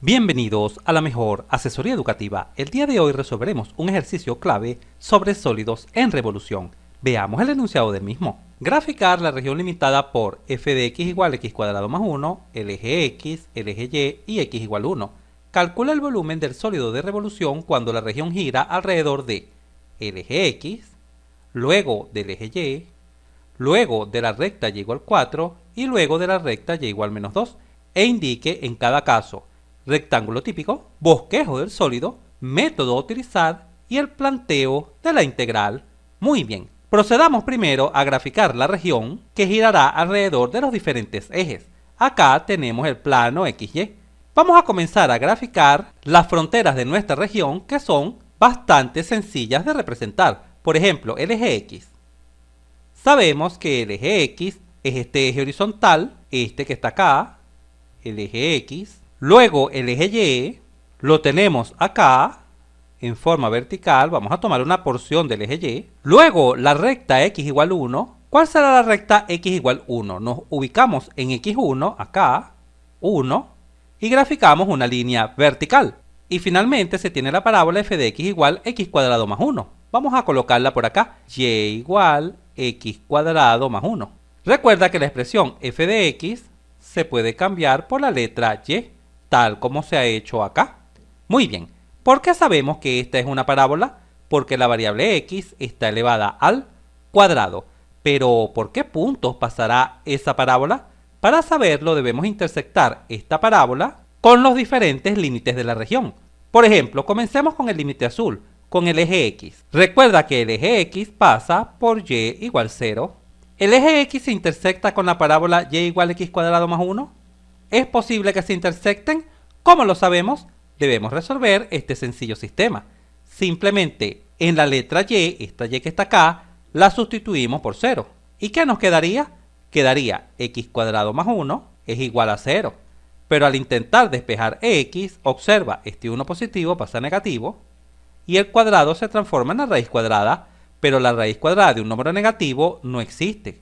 Bienvenidos a la mejor asesoría educativa. El día de hoy resolveremos un ejercicio clave sobre sólidos en revolución. Veamos el enunciado del mismo. Graficar la región limitada por f de x igual x cuadrado más 1, el eje x, el eje y x igual 1. Calcula el volumen del sólido de revolución cuando la región gira alrededor de el eje x, luego del eje y, luego de la recta y igual 4 y luego de la recta y igual menos 2, e indique en cada caso rectángulo típico, bosquejo del sólido, método a utilizar y el planteo de la integral. Muy bien, procedamos primero a graficar la región que girará alrededor de los diferentes ejes. Acá tenemos el plano XY. Vamos a comenzar a graficar las fronteras de nuestra región, que son bastante sencillas de representar. Por ejemplo, el eje X. Sabemos que el eje X es este eje horizontal, este que está acá, el eje X. Luego el eje Y lo tenemos acá en forma vertical. Vamos a tomar una porción del eje Y. Luego la recta x igual 1. ¿Cuál será la recta x igual 1? Nos ubicamos en x1, acá, 1, y graficamos una línea vertical. Y finalmente se tiene la parábola f de x igual x cuadrado más 1. Vamos a colocarla por acá. Y igual x cuadrado más 1. Recuerda que la expresión f de x se puede cambiar por la letra y, tal como se ha hecho acá. Muy bien, ¿por qué sabemos que esta es una parábola? Porque la variable x está elevada al cuadrado. Pero, ¿por qué puntos pasará esa parábola? Para saberlo debemos intersectar esta parábola con los diferentes límites de la región. Por ejemplo, comencemos con el límite azul, con el eje x. Recuerda que el eje x pasa por y igual 0. ¿El eje x se intersecta con la parábola y igual x cuadrado más 1? ¿Es posible que se intersecten? ¿Cómo lo sabemos? Debemos resolver este sencillo sistema. Simplemente en la letra y, esta y que está acá, la sustituimos por 0. ¿Y qué nos quedaría? Quedaría x cuadrado más 1 es igual a 0. Pero al intentar despejar x, observa, este 1 positivo pasa a negativo y el cuadrado se transforma en la raíz cuadrada, pero la raíz cuadrada de un número negativo no existe.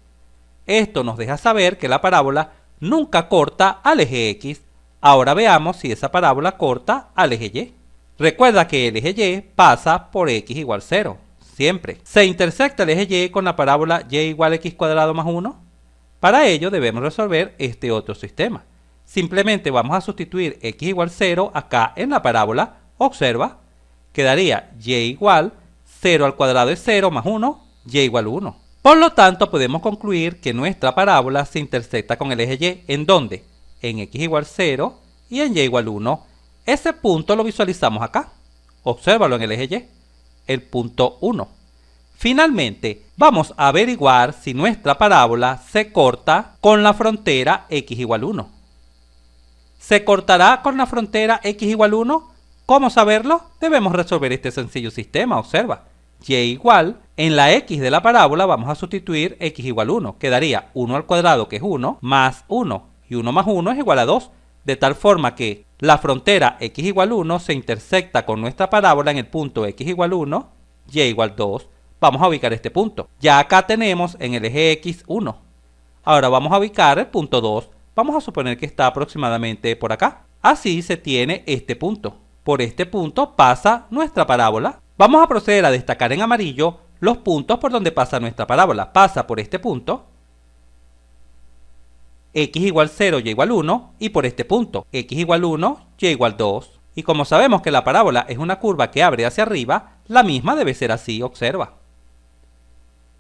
Esto nos deja saber que la parábola nunca corta al eje x. Ahora veamos si esa parábola corta al eje y. Recuerda que el eje y pasa por x igual 0, siempre. ¿Se intersecta el eje y con la parábola y igual x cuadrado más 1? Para ello debemos resolver este otro sistema. Simplemente vamos a sustituir x igual 0 acá en la parábola. Observa, quedaría y igual 0 al cuadrado es 0 más 1, y igual 1. Por lo tanto, podemos concluir que nuestra parábola se intersecta con el eje y. ¿En dónde? En x igual 0 y en y igual 1. Ese punto lo visualizamos acá. Obsérvalo en el eje y, el punto 1. Finalmente, vamos a averiguar si nuestra parábola se corta con la frontera x igual 1. ¿Se cortará con la frontera x igual 1? ¿Cómo saberlo? Debemos resolver este sencillo sistema. Observa. Y igual, en la x de la parábola vamos a sustituir x igual 1. Quedaría 1 al cuadrado, que es 1, más 1. Y 1 más 1 es igual a 2. De tal forma que la frontera x igual 1 se intersecta con nuestra parábola en el punto x igual 1, y igual 2. Vamos a ubicar este punto. Ya acá tenemos en el eje x 1. Ahora vamos a ubicar el punto 2. Vamos a suponer que está aproximadamente por acá. Así se tiene este punto. Por este punto pasa nuestra parábola. Vamos a proceder a destacar en amarillo los puntos por donde pasa nuestra parábola. Pasa por este punto, x igual 0, y igual 1, y por este punto, x igual 1, y igual 2. Y como sabemos que la parábola es una curva que abre hacia arriba, la misma debe ser así, observa.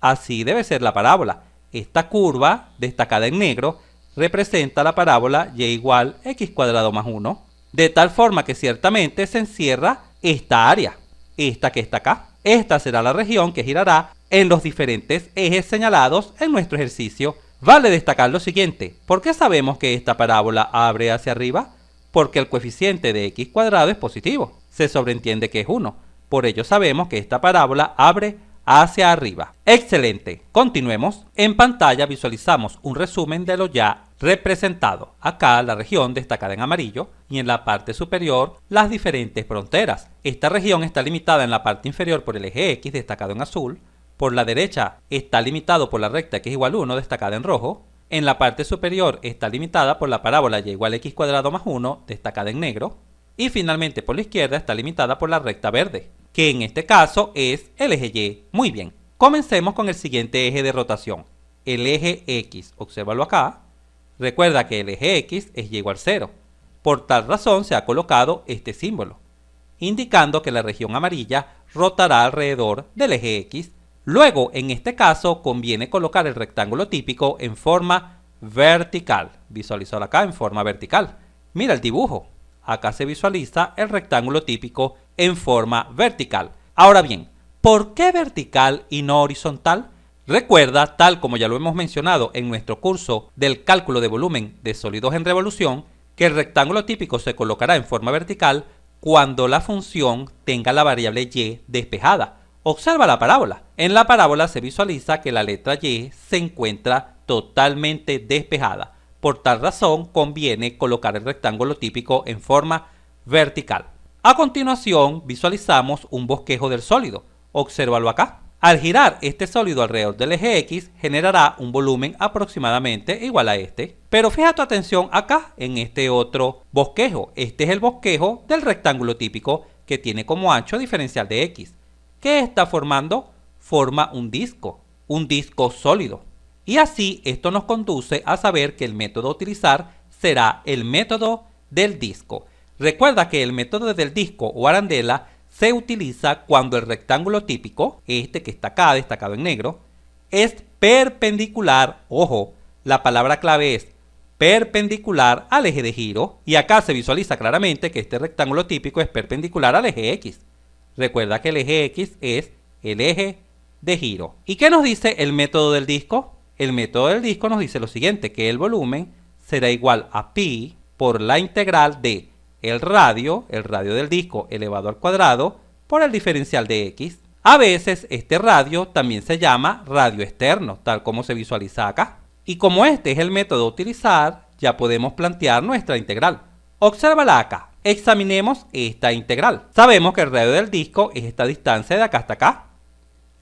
Así debe ser la parábola. Esta curva, destacada en negro, representa la parábola y igual x cuadrado más 1. De tal forma que ciertamente se encierra esta área, esta que está acá. Esta será la región que girará en los diferentes ejes señalados en nuestro ejercicio. Vale destacar lo siguiente. ¿Por qué sabemos que esta parábola abre hacia arriba? Porque el coeficiente de x cuadrado es positivo. Se sobreentiende que es 1. Por ello sabemos que esta parábola abre hacia arriba. Excelente. Continuemos. En pantalla visualizamos un resumen de lo ya representado. Acá la región destacada en amarillo y en la parte superior las diferentes fronteras. Esta región está limitada en la parte inferior por el eje x destacado en azul. Por la derecha está limitado por la recta x igual 1 destacada en rojo. En la parte superior está limitada por la parábola y igual x cuadrado más 1 destacada en negro. Y finalmente por la izquierda está limitada por la recta verde, que en este caso es el eje Y. Muy bien, comencemos con el siguiente eje de rotación, el eje X. Obsérvalo acá. Recuerda que el eje X es Y igual 0. Por tal razón se ha colocado este símbolo, indicando que la región amarilla rotará alrededor del eje X. Luego, en este caso, conviene colocar el rectángulo típico en forma vertical. Visualizar acá en forma vertical. Mira el dibujo. Acá se visualiza el rectángulo típico en forma vertical. Ahora bien, ¿por qué vertical y no horizontal? Recuerda, tal como ya lo hemos mencionado en nuestro curso del cálculo de volumen de sólidos en revolución, que el rectángulo típico se colocará en forma vertical cuando la función tenga la variable y despejada. Observa la parábola. En la parábola se visualiza que la letra y se encuentra totalmente despejada. Por tal razón, conviene colocar el rectángulo típico en forma vertical. A continuación, visualizamos un bosquejo del sólido. Obsérvalo acá. Al girar este sólido alrededor del eje X, generará un volumen aproximadamente igual a este. Pero fija tu atención acá en este otro bosquejo. Este es el bosquejo del rectángulo típico que tiene como ancho diferencial de X. ¿Qué está formando? Forma un disco sólido. Y así esto nos conduce a saber que el método a utilizar será el método del disco. Recuerda que el método del disco o arandela se utiliza cuando el rectángulo típico, este que está acá destacado en negro, es perpendicular, ojo, la palabra clave es perpendicular al eje de giro, y acá se visualiza claramente que este rectángulo típico es perpendicular al eje X. Recuerda que el eje X es el eje de giro. ¿Y qué nos dice el método del disco? El método del disco nos dice lo siguiente, que el volumen será igual a pi por la integral de el radio del disco elevado al cuadrado por el diferencial de X. A veces este radio también se llama radio externo, tal como se visualiza acá. Y como este es el método a utilizar, ya podemos plantear nuestra integral. Obsérvala acá. Examinemos esta integral. Sabemos que el radio del disco es esta distancia de acá hasta acá.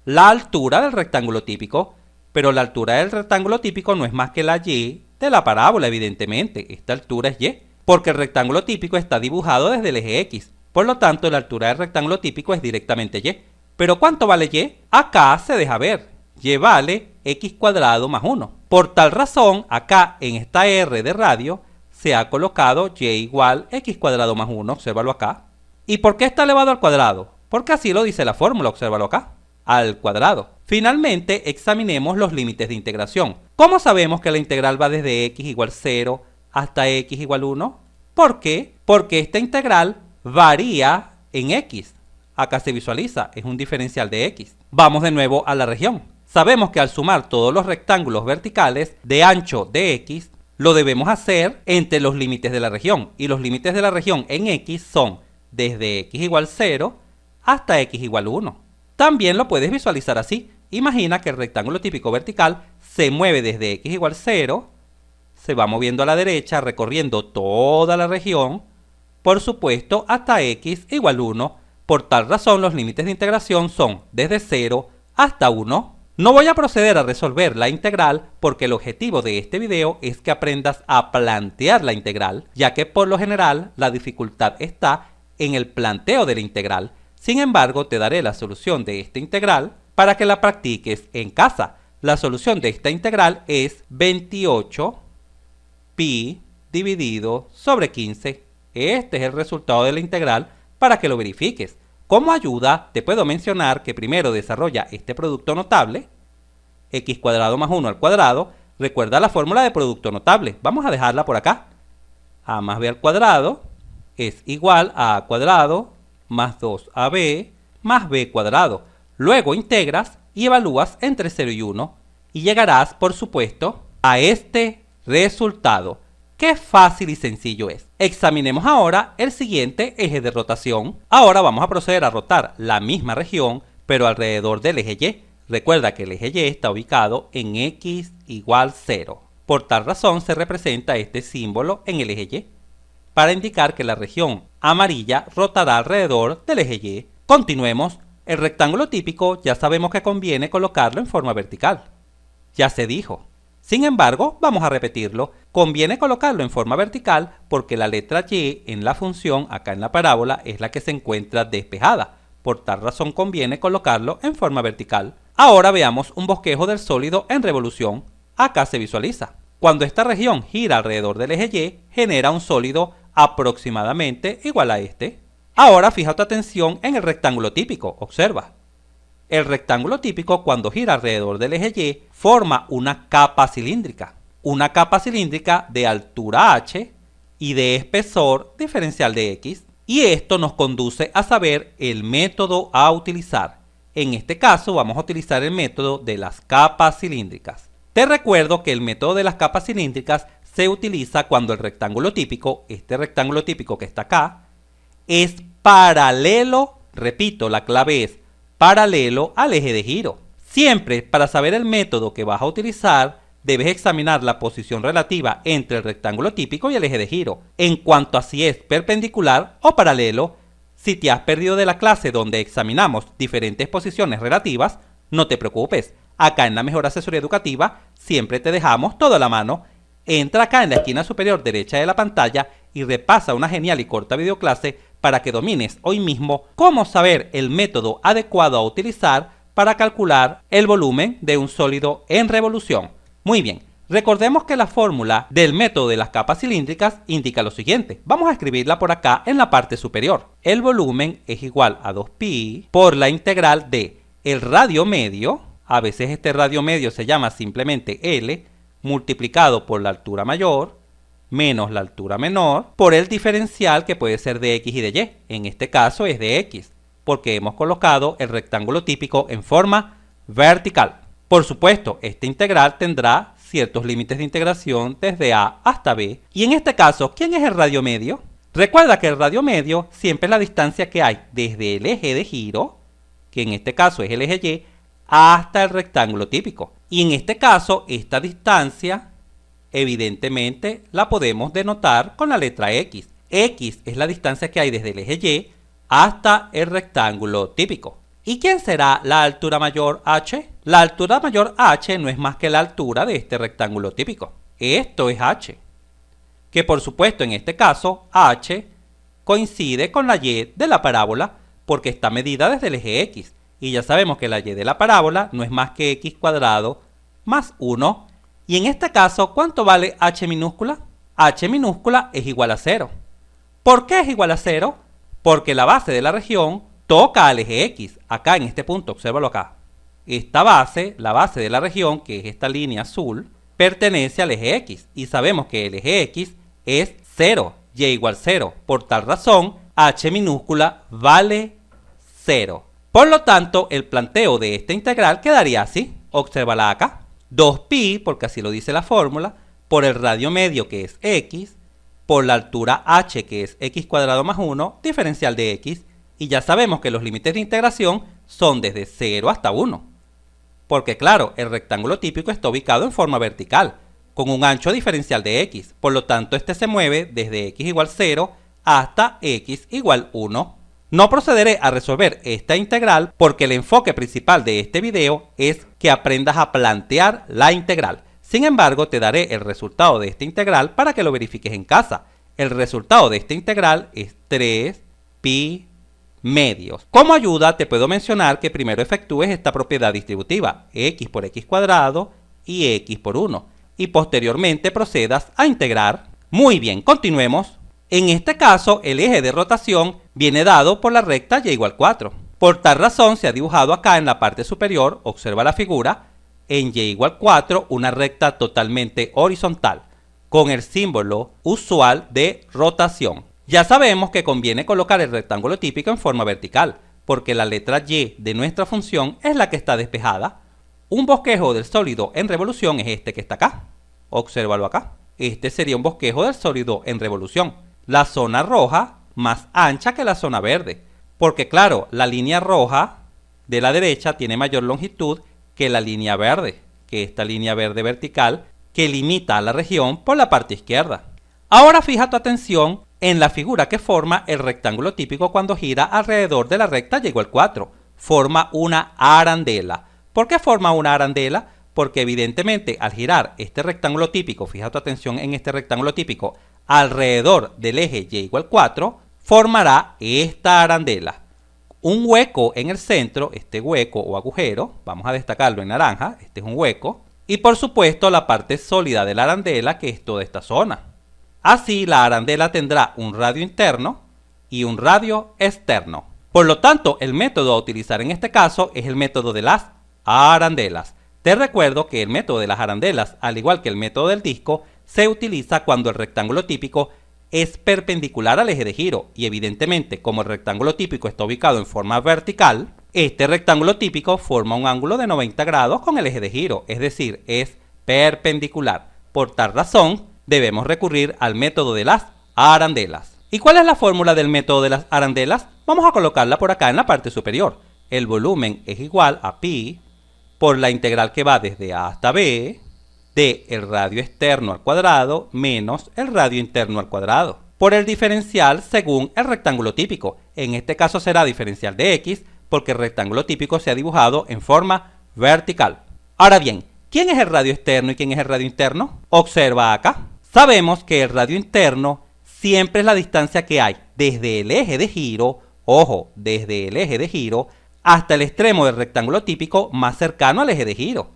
La altura del rectángulo típico, pero la altura del rectángulo típico no es más que la y de la parábola, evidentemente. Esta altura es y, porque el rectángulo típico está dibujado desde el eje X. Por lo tanto, la altura del rectángulo típico es directamente y. ¿Pero cuánto vale y? Acá se deja ver. Y vale x cuadrado más 1. Por tal razón, acá en esta r de radio se ha colocado y igual x cuadrado más 1. Obsérvalo acá. ¿Y por qué está elevado al cuadrado? Porque así lo dice la fórmula. Obsérvalo acá. Al cuadrado. Finalmente, examinemos los límites de integración. ¿Cómo sabemos que la integral va desde x igual 0 hasta x igual 1? ¿Por qué? Porque esta integral varía en x. Acá se visualiza, es un diferencial de x. Vamos de nuevo a la región. Sabemos que al sumar todos los rectángulos verticales de ancho de x, lo debemos hacer entre los límites de la región. Y los límites de la región en x son desde x igual 0 hasta x igual 1. También lo puedes visualizar así. Imagina que el rectángulo típico vertical se mueve desde x igual 0, se va moviendo a la derecha, recorriendo toda la región, por supuesto, hasta x igual 1. Por tal razón, los límites de integración son desde 0 hasta 1. No voy a proceder a resolver la integral porque el objetivo de este video es que aprendas a plantear la integral, ya que por lo general la dificultad está en el planteo de la integral. Sin embargo, te daré la solución de esta integral para que la practiques en casa. La solución de esta integral es 28 pi dividido sobre 15. Este es el resultado de la integral para que lo verifiques. Como ayuda, te puedo mencionar que primero desarrolla este producto notable, x cuadrado más 1 al cuadrado. Recuerda la fórmula de producto notable. Vamos a dejarla por acá. A más b al cuadrado es igual a a cuadrado más 2ab más b cuadrado. Luego integras y evalúas entre 0 y 1 y llegarás, por supuesto, a este resultado. ¡Qué fácil y sencillo es! Examinemos ahora el siguiente eje de rotación. Ahora vamos a proceder a rotar la misma región, pero alrededor del eje Y. Recuerda que el eje Y está ubicado en x igual 0. Por tal razón se representa este símbolo en el eje Y, para indicar que la región amarilla rotará alrededor del eje Y. Continuemos. El rectángulo típico ya sabemos que conviene colocarlo en forma vertical. Ya se dijo. Sin embargo, vamos a repetirlo. Conviene colocarlo en forma vertical porque la letra y en la función, acá en la parábola, es la que se encuentra despejada. Por tal razón conviene colocarlo en forma vertical. Ahora veamos un bosquejo del sólido en revolución. Acá se visualiza. Cuando esta región gira alrededor del eje Y, genera un sólido aproximadamente igual a este. Ahora fija tu atención en el rectángulo típico. Observa. El rectángulo típico, cuando gira alrededor del eje Y, forma una capa cilíndrica. Una capa cilíndrica de altura h y de espesor diferencial de x. Y esto nos conduce a saber el método a utilizar. En este caso vamos a utilizar el método de las capas cilíndricas. Te recuerdo que el método de las capas cilíndricas se utiliza cuando el rectángulo típico, este rectángulo típico que está acá, es paralelo, repito, la clave es paralelo al eje de giro. Siempre, para saber el método que vas a utilizar, debes examinar la posición relativa entre el rectángulo típico y el eje de giro, en cuanto a si es perpendicular o paralelo. Si te has perdido de la clase donde examinamos diferentes posiciones relativas, no te preocupes. Acá en la Mejor Asesoría Educativa siempre te dejamos todo a la mano. Entra acá en la esquina superior derecha de la pantalla y repasa una genial y corta videoclase para que domines hoy mismo cómo saber el método adecuado a utilizar para calcular el volumen de un sólido en revolución. Muy bien, recordemos que la fórmula del método de las capas cilíndricas indica lo siguiente. Vamos a escribirla por acá en la parte superior. El volumen es igual a 2pi por la integral de el radio medio, a veces este radio medio se llama simplemente L, multiplicado por la altura mayor, menos la altura menor, por el diferencial que puede ser de x y de y. En este caso es de x, porque hemos colocado el rectángulo típico en forma vertical. Por supuesto, esta integral tendrá ciertos límites de integración desde a hasta b. Y en este caso, ¿quién es el radio medio? Recuerda que el radio medio siempre es la distancia que hay desde el eje de giro, que en este caso es el eje Y, hasta el rectángulo típico. Y en este caso, esta distancia evidentemente la podemos denotar con la letra x. X es la distancia que hay desde el eje Y hasta el rectángulo típico. ¿Y quién será la altura mayor h? La altura mayor h no es más que la altura de este rectángulo típico. Esto es h. Que por supuesto en este caso h coincide con la y de la parábola porque está medida desde el eje x. Y ya sabemos que la y de la parábola no es más que x cuadrado más 1. Y en este caso, ¿cuánto vale h minúscula? H minúscula es igual a 0. ¿Por qué es igual a 0? Porque la base de la región toca al eje x. Acá en este punto, obsérvalo acá. Esta base, la base de la región, que es esta línea azul, pertenece al eje x. Y sabemos que el eje x es 0, y igual 0. Por tal razón, h minúscula vale 0. Por lo tanto, el planteo de esta integral quedaría así. Obsérvala acá. 2pi, porque así lo dice la fórmula, por el radio medio que es x, por la altura h que es x cuadrado más 1, diferencial de x, y ya sabemos que los límites de integración son desde 0 hasta 1. Porque claro, el rectángulo típico está ubicado en forma vertical, con un ancho diferencial de x, por lo tanto este se mueve desde x igual 0 hasta x igual 1. No procederé a resolver esta integral porque el enfoque principal de este video es que aprendas a plantear la integral. Sin embargo, te daré el resultado de esta integral para que lo verifiques en casa. El resultado de esta integral es 3pi medios. Como ayuda, te puedo mencionar que primero efectúes esta propiedad distributiva, x por x cuadrado y x por 1, y posteriormente procedas a integrar. Muy bien, continuemos. En este caso, el eje de rotación viene dado por la recta y igual 4. Por tal razón, se ha dibujado acá en la parte superior, observa la figura, en y igual 4 una recta totalmente horizontal, con el símbolo usual de rotación. Ya sabemos que conviene colocar el rectángulo típico en forma vertical, porque la letra y de nuestra función es la que está despejada. Un bosquejo del sólido en revolución es este que está acá. Obsérvalo acá. Este sería un bosquejo del sólido en revolución. La zona roja más ancha que la zona verde, porque claro, la línea roja de la derecha tiene mayor longitud que la línea verde, que esta línea verde vertical que limita a la región por la parte izquierda. Ahora fija tu atención en la figura que forma el rectángulo típico cuando gira alrededor de la recta y igual 4. Forma una arandela. ¿Por qué forma una arandela? porque evidentemente al girar este rectángulo típico, fija tu atención en este rectángulo típico, alrededor del eje y igual 4, formará esta arandela. Un hueco en el centro, este hueco o agujero, vamos a destacarlo en naranja, este es un hueco, y por supuesto la parte sólida de la arandela, que es toda esta zona. Así la arandela tendrá un radio interno y un radio externo. Por lo tanto, el método a utilizar en este caso es el método de las arandelas. Te recuerdo que el método de las arandelas, al igual que el método del disco, se utiliza cuando el rectángulo típico es perpendicular al eje de giro, y evidentemente como el rectángulo típico está ubicado en forma vertical, este rectángulo típico forma un ángulo de 90 grados con el eje de giro, es decir, es perpendicular. Por tal razón, debemos recurrir al método de las arandelas. ¿Y cuál es la fórmula del método de las arandelas? Vamos a colocarla por acá en la parte superior. El volumen es igual a pi por la integral que va desde a hasta b de el radio externo al cuadrado menos el radio interno al cuadrado, por el diferencial según el rectángulo típico. En este caso será diferencial de x, porque el rectángulo típico se ha dibujado en forma vertical. Ahora bien, ¿quién es el radio externo y quién es el radio interno? Observa acá. Sabemos que el radio interno siempre es la distancia que hay desde el eje de giro, ojo, desde el eje de giro, hasta el extremo del rectángulo típico más cercano al eje de giro.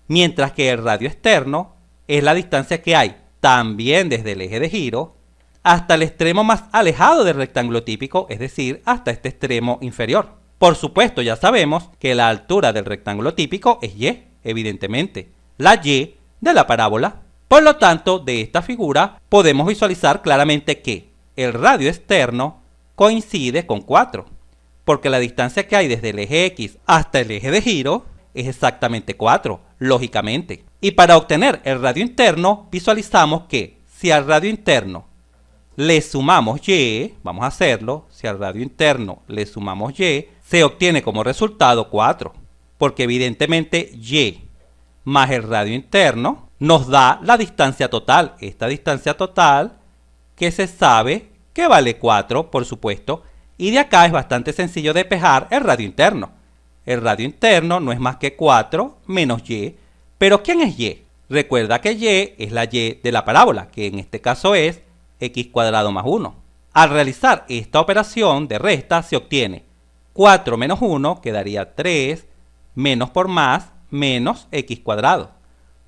Mientras que el radio externo es la distancia que hay también desde el eje de giro hasta el extremo más alejado del rectángulo típico, es decir, hasta este extremo inferior. Por supuesto, ya sabemos que la altura del rectángulo típico es y, evidentemente, la y de la parábola. Por lo tanto, de esta figura podemos visualizar claramente que el radio externo coincide con 4, porque la distancia que hay desde el eje X hasta el eje de giro es exactamente 4, lógicamente. Y para obtener el radio interno, visualizamos que si al radio interno le sumamos y, vamos a hacerlo, si al radio interno le sumamos y, se obtiene como resultado 4, porque evidentemente y más el radio interno nos da la distancia total, esta distancia total que se sabe que vale 4, por supuesto, y de acá es bastante sencillo despejar el radio interno. El radio interno no es más que 4 menos y. ¿Pero quién es y? Recuerda que y es la y de la parábola, que en este caso es x cuadrado más 1. Al realizar esta operación de resta se obtiene 4 menos 1, que daría 3, menos por más, menos x cuadrado.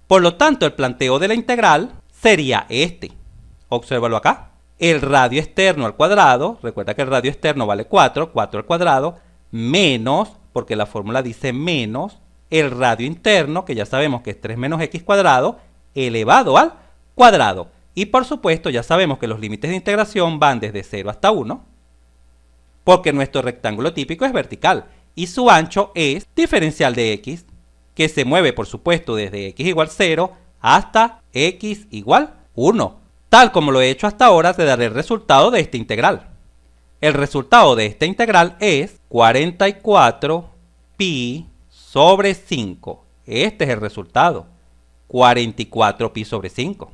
Por lo tanto, el planteo de la integral sería este. Obsérvalo acá. El radio externo al cuadrado, recuerda que el radio externo vale 4, 4 al cuadrado, menos, porque la fórmula dice menos, el radio interno, que ya sabemos que es 3 menos x cuadrado, elevado al cuadrado. Y por supuesto ya sabemos que los límites de integración van desde 0 hasta 1, porque nuestro rectángulo típico es vertical y su ancho es diferencial de x, que se mueve por supuesto desde x igual 0 hasta x igual 1. Tal como lo he hecho hasta ahora, te daré el resultado de esta integral. El resultado de esta integral es 44 pi sobre 5. Este es el resultado, 44 pi sobre 5.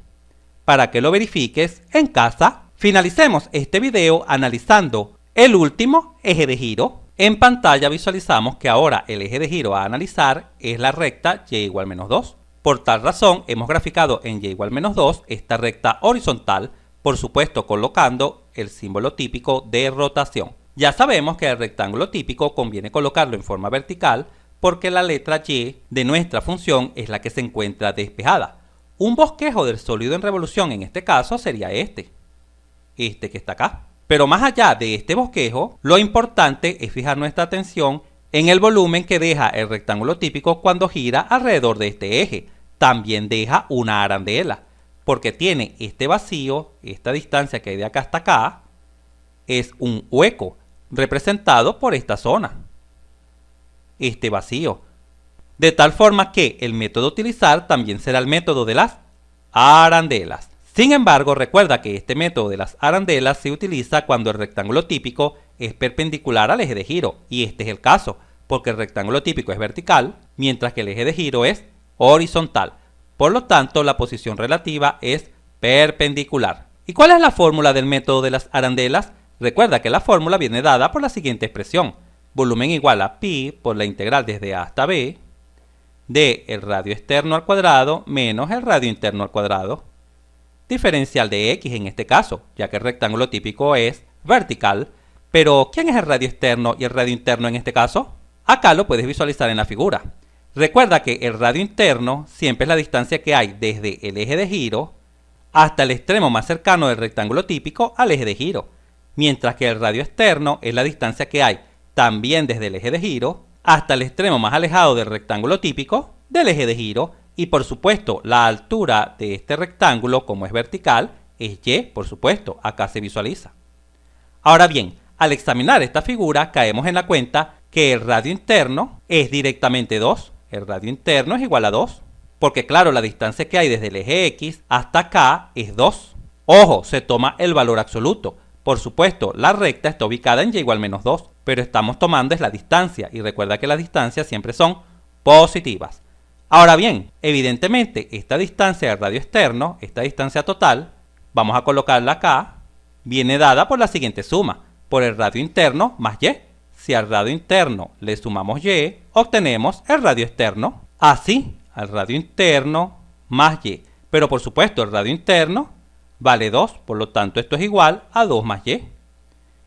Para que lo verifiques en casa, finalicemos este video analizando el último eje de giro. En pantalla visualizamos que ahora el eje de giro a analizar es la recta y igual menos 2. Por tal razón, hemos graficado en y igual menos 2 esta recta horizontal, por supuesto colocando el símbolo típico de rotación. Ya sabemos que el rectángulo típico conviene colocarlo en forma vertical porque la letra y de nuestra función es la que se encuentra despejada. Un bosquejo del sólido en revolución en este caso sería este que está acá. Pero más allá de este bosquejo, lo importante es fijar nuestra atención en el volumen que deja el rectángulo típico cuando gira alrededor de este eje. También deja una arandela, porque tiene este vacío, esta distancia que hay de acá hasta acá, es un hueco representado por esta zona, este vacío. De tal forma que el método a utilizar también será el método de las arandelas. Sin embargo, recuerda que este método de las arandelas se utiliza cuando el rectángulo típico es perpendicular al eje de giro, y este es el caso, porque el rectángulo típico es vertical, mientras que el eje de giro es horizontal. Por lo tanto, la posición relativa es perpendicular. ¿Y cuál es la fórmula del método de las arandelas? Recuerda que la fórmula viene dada por la siguiente expresión: volumen igual a pi por la integral desde a hasta b de el radio externo al cuadrado menos el radio interno al cuadrado. Diferencial de x en este caso, ya que el rectángulo típico es vertical. Pero, ¿quién es el radio externo y el radio interno en este caso? Acá lo puedes visualizar en la figura. Recuerda que el radio interno siempre es la distancia que hay desde el eje de giro hasta el extremo más cercano del rectángulo típico al eje de giro, mientras que el radio externo es la distancia que hay también desde el eje de giro hasta el extremo más alejado del rectángulo típico del eje de giro. Y por supuesto, la altura de este rectángulo, como es vertical, es y, por supuesto, acá se visualiza. Ahora bien, al examinar esta figura, caemos en la cuenta que el radio interno es directamente 2. El radio interno es igual a 2. Porque claro, la distancia que hay desde el eje X hasta acá es 2. Ojo, se toma el valor absoluto. Por supuesto, la recta está ubicada en y igual menos 2. Pero estamos tomando es la distancia. Y recuerda que las distancias siempre son positivas. Ahora bien, evidentemente, esta distancia del radio externo, esta distancia total, vamos a colocarla acá, viene dada por la siguiente suma. Por el radio interno más y. Si al radio interno le sumamos y, obtenemos el radio externo. Así, al radio interno más y. Pero por supuesto, el radio interno vale 2, por lo tanto esto es igual a 2 más y.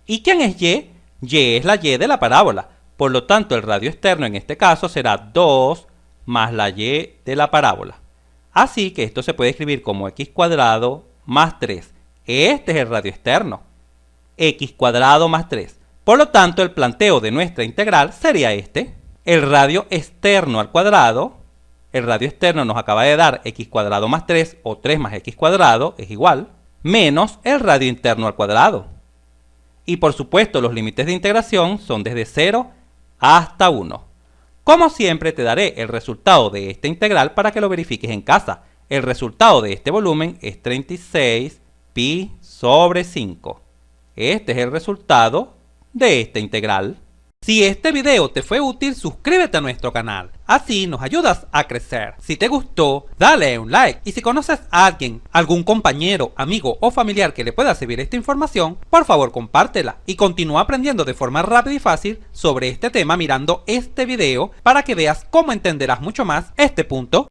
¿Y quién es y? Y es la y de la parábola. Por lo tanto, el radio externo en este caso será 2 más la y de la parábola. Así que esto se puede escribir como x cuadrado más 3. Este es el radio externo. X cuadrado más 3. Por lo tanto, el planteo de nuestra integral sería este. El radio externo al cuadrado, el radio externo nos acaba de dar x cuadrado más 3 o 3 más x cuadrado es igual, menos el radio interno al cuadrado. Y por supuesto, los límites de integración son desde 0 hasta 1. Como siempre, te daré el resultado de esta integral para que lo verifiques en casa. El resultado de este volumen es 36 pi sobre 5. Este es el resultado de esta integral. Si este video te fue útil, suscríbete a nuestro canal. Así nos ayudas a crecer. Si te gustó, dale un like. Y si conoces a alguien, algún compañero, amigo o familiar que le pueda servir esta información, por favor compártela. Y continúa aprendiendo de forma rápida y fácil sobre este tema mirando este video para que veas cómo entenderás mucho más este punto